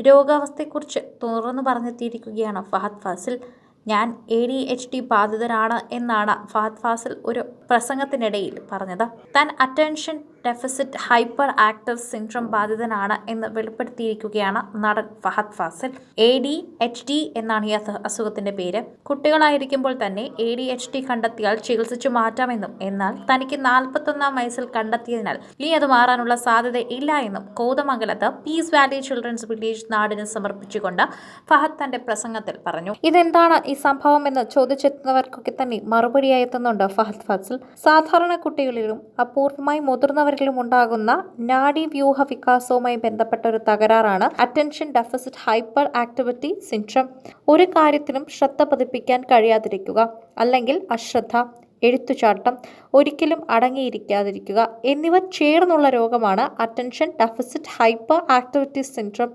രോഗാവസ്ഥയെക്കുറിച്ച് തുറന്നു പറഞ്ഞെത്തിയിരിക്കുകയാണ് ഫഹദ് ഫാസിൽ. ഞാൻ ADHD ബാധിതനാണ് എന്നാണ് ഫഹദ് ഫാസിൽ ഒരു പ്രസംഗത്തിനിടയിൽ പറഞ്ഞത്. താൻ attention deficit hyper active syndrome ബാധിതനാണ് എന്ന് വെളിപ്പെടുത്തിയിരിക്കുകയാണ് നടൻ ഫഹദ് ഫാസിൽ. ADHD എന്നാണ് ഈ അസുഖത്തിന്റെ പേര്. കുട്ടികളായിരിക്കുമ്പോൾ തന്നെ ADHD കണ്ടെത്തിയാൽ ചികിത്സിച്ചു മാറ്റാമെന്നും, എന്നാൽ തനിക്ക് 41-ാം വയസ്സിൽ കണ്ടെത്തിയതിനാൽ ഇനി അത് മാറാനുള്ള സാധ്യത ഇല്ല എന്നും കോതമംഗലത്ത് പീസ് വാലി ചിൽഡ്രൻസ് വില്ലേജ് നാടിന് സമർപ്പിച്ചുകൊണ്ട് ഫഹദ് തന്റെ പ്രസംഗത്തിൽ പറഞ്ഞു. ഇതെന്താണ് ഈ സംഭവം എന്ന് ചോദിച്ചെത്തുന്നവർക്കൊക്കെ തന്നെ മറുപടിയായി എത്തുന്നുണ്ട് ഫഹദ് ഫാസിൽ. സാധാരണ കുട്ടികളിലും അപൂർവമായി മുതിർന്നവരിലും ഉണ്ടാകുന്ന നാഡീവ്യൂഹ വികാസവുമായി ബന്ധപ്പെട്ട ഒരു തകരാറാണ് attention deficit hyper activity syndrome. ഒരു കാര്യത്തിലും ശ്രദ്ധ പതിപ്പിക്കാൻ കഴിയാതിരിക്കുക, അല്ലെങ്കിൽ അശ്രദ്ധ, എഴുത്തുചാട്ടം, ഒരിക്കലും അടങ്ങിയിരിക്കാതിരിക്കുക എന്നിവ ചേർന്നുള്ള രോഗമാണ് attention deficit hyper activity syndrome.